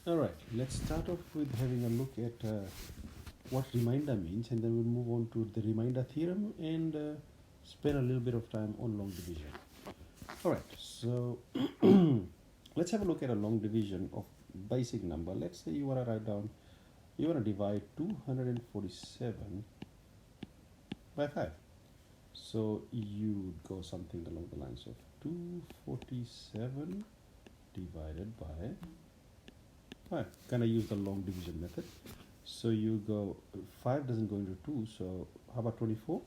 All right, let's start off with having a look at what remainder means, and then we'll move on to the remainder theorem and spend a little bit of time on long division. All right, so let's have a look at a long division of basic number. Let's say you want to write down, you want to divide 247 by 5. So you go something along the lines of 247 divided by 5. Can I use the long division method? So you go, 5 doesn't go into 2, so how about 24?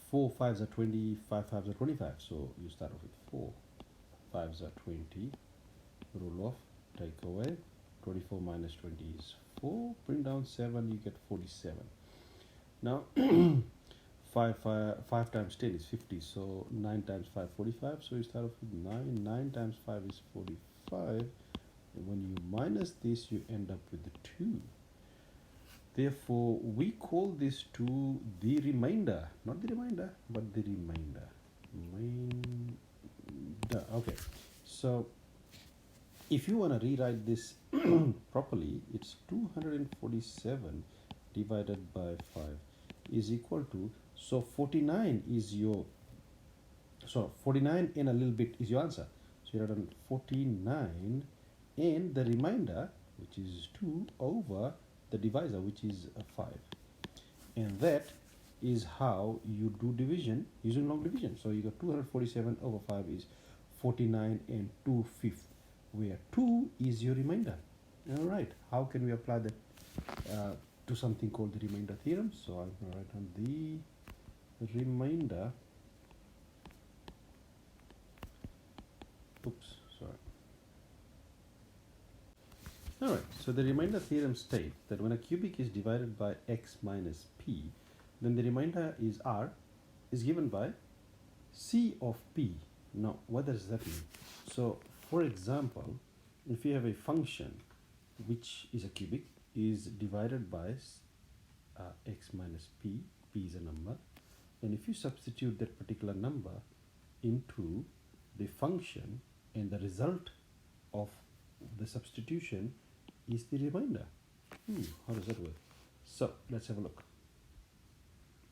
4 5s are 20, 5 5s are 25. So you start off with 4 5s are 20, rule off, take away, 24 minus 20 is 4, bring down 7, you get 47. Now 5 times 10 is 50, so 9 times 5 45, so you start off with 9 times 5 is 45, and when you minus this you end up with the 2. Therefore we call this 2 the remainder, not the remainder but the remainder. Okay, so if you want to rewrite this properly, it's 247 divided by 5 is equal to, so 49 is your, so 49 and a little bit is your answer. So you write down 49 and the remainder, which is 2, over the divisor, which is a 5. And that is how you do division using long division. So you got 247 over 5 is 49 and 2/5, where 2 is your remainder. All right, how can we apply that to something called the remainder theorem? So I'm going to write down the remainder. Oops, sorry. All right, so the remainder theorem states that when a cubic is divided by x minus p, then the remainder is r is given by c of p. Now, what does that mean? So, for example, if you have a function which is a cubic is divided by x minus p is a number, and if you substitute that particular number into the function and the result of the substitution is the remainder. How does that work? So let's have a look.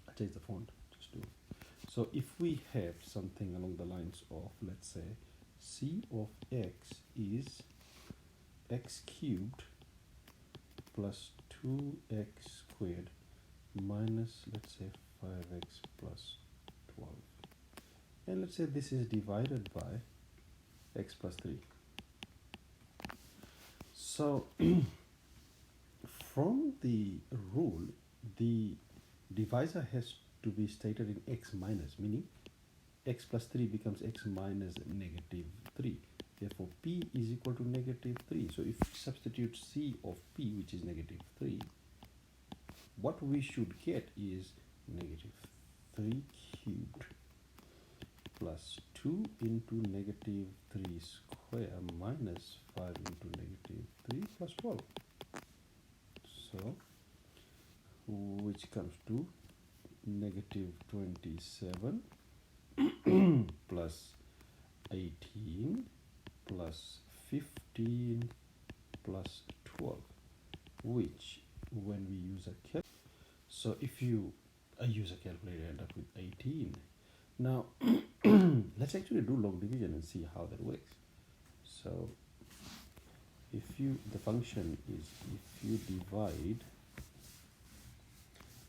I'll change the font just to. So if we have something along the lines of, let's say, c of x is x cubed plus 2x squared minus, let's say, 5x plus 12. And let's say this is divided by x plus 3. So from the rule, the divisor has to be stated in x minus, meaning x plus 3 becomes x minus negative 3. Therefore, p is equal to negative 3. So if we substitute c of p, which is negative 3, what we should get is negative 3 cubed plus 2 into negative 3 square minus 5 into negative 3 plus 12. So, which comes to negative 27 plus 18 plus 15 plus 12, which when we use a calculator, so if you use a calculator, end up with 18. Now let's actually do long division and see how that works. So if you, the function is, if you divide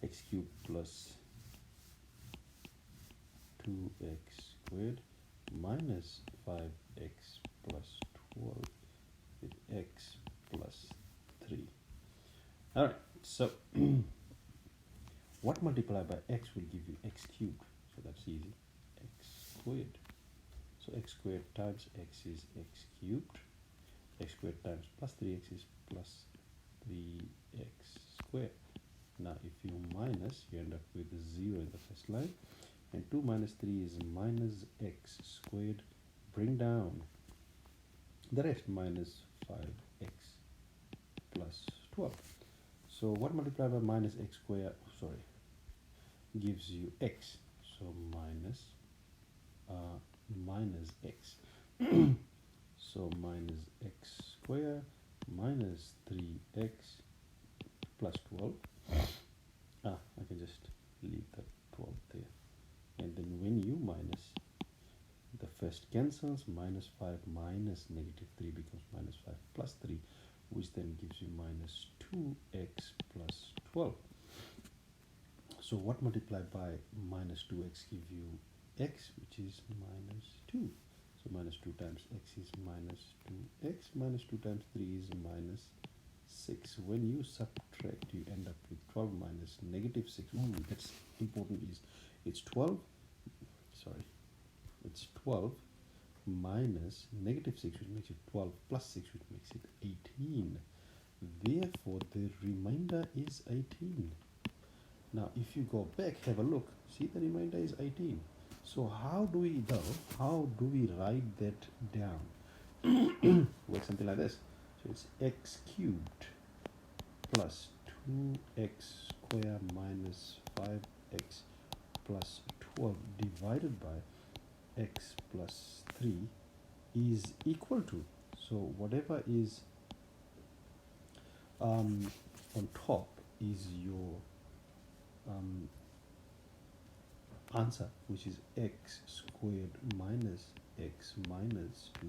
x cubed plus 2x squared minus 5x plus 12 with x plus 3. Alright, so what multiplied by x will give you x cubed? So that's easy. X squared. So x squared times x is x cubed. X squared times plus 3x is plus 3x squared. Now if you minus, you end up with 0 in the first line. And 2 minus 3 is minus x squared. Bring down the rest, minus 5x plus 12. So what multiplied by minus x squared, gives you x. So minus x. So minus x square minus 3x plus 12. I can just leave the 12 there. And then when you minus, the first cancels, minus 5 minus negative 3 becomes minus 5 plus 3, which then gives you minus 2x plus 12. So what multiplied by minus 2x give you x, which is minus 2. So minus 2 times x is minus 2x, minus 2 times 3 is minus 6. When you subtract, you end up with 12 minus negative 6. Ooh, that's important, is it's 12, sorry, it's 12 minus negative 6, which makes it 12, plus 6, which makes it 18. Therefore, the remainder is 18. Now, if you go back, have a look, see the remainder is 18. So how do we write that down? Work something like this. So it's x cubed plus 2x square minus 5x plus 12 divided by x plus 3 is equal to, so whatever is on top is your answer, which is x squared minus x minus 2,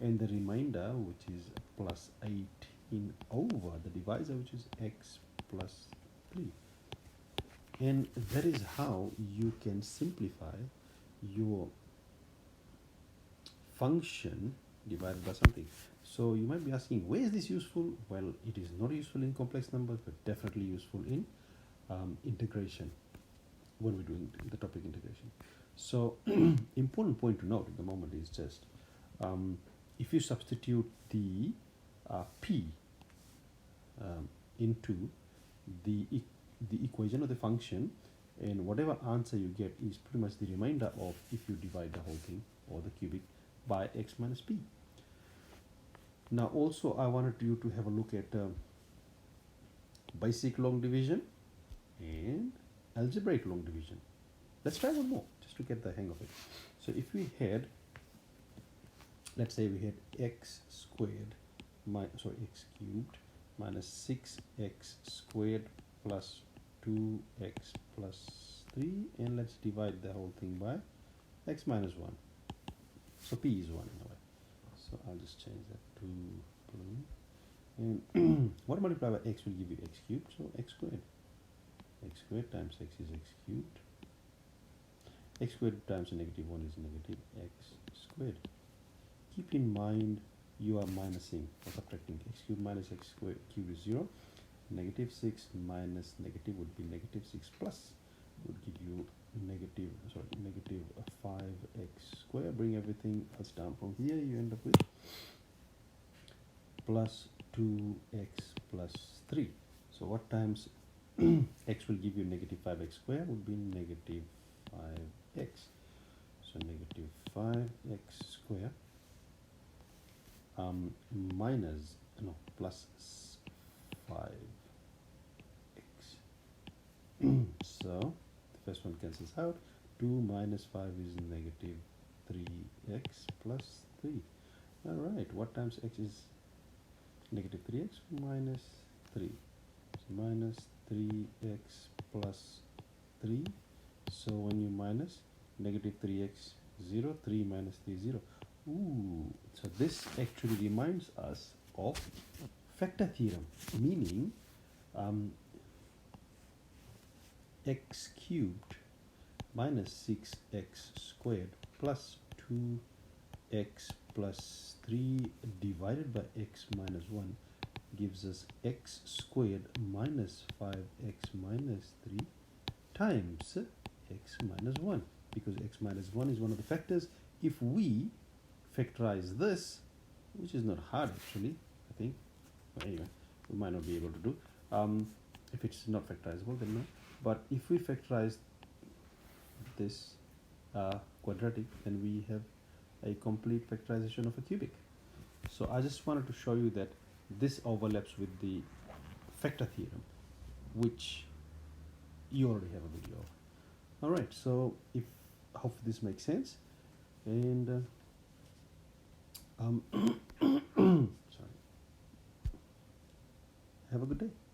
and the remainder, which is plus 18 over the divisor, which is x plus 3. And that is how you can simplify your function divided by something. So you might be asking, where is this useful? Well, it is not useful in complex numbers, but definitely useful in integration, when we're doing the topic integration. So important point to note at the moment is just if you substitute the p into the equation of the function, and whatever answer you get is pretty much the remainder of, if you divide the whole thing or the cubic by x minus p. Now also I wanted you to have a look at basic long division and algebraic long division. Let's try one more just to get the hang of it. So if we had, let's say we had x squared x cubed minus 6x squared plus 2x plus 3, and let's divide the whole thing by x minus 1. So p is 1 in a way. So I'll just change that to blue. And what multiplied by x will give you x cubed, so x squared. X squared times x is x cubed. X squared times a negative 1 is negative x squared. Keep in mind you are minusing or subtracting. X cubed minus x squared cubed is 0. Negative 6 minus negative would be negative 6 plus would give you negative 5x squared. Bring everything else down from here, you end up with plus 2x plus 3. So what times x will give you negative 5x squared would be negative 5x. So negative 5x squared plus 5x. So the first one cancels out. 2 minus 5 is negative 3x plus 3. Alright, what times x is negative 3x minus 3? So minus 3x plus 3. So when you minus negative 3x 0, 3 minus 3 0. Ooh, so this actually reminds us of factor theorem, meaning x cubed minus 6x squared plus 2x plus 3 divided by x minus 1 gives us x squared minus 5x minus 3 times x minus 1, because x minus 1 is one of the factors. If we factorize this, which is not hard actually, I think, but anyway, we might not be able to do, if it's not factorizable then no, but if we factorize this quadratic, then we have a complete factorization of a cubic. So I just wanted to show you that this overlaps with the factor theorem, which you already have a video of. Alright, so if hopefully this makes sense, and sorry, Have a good day.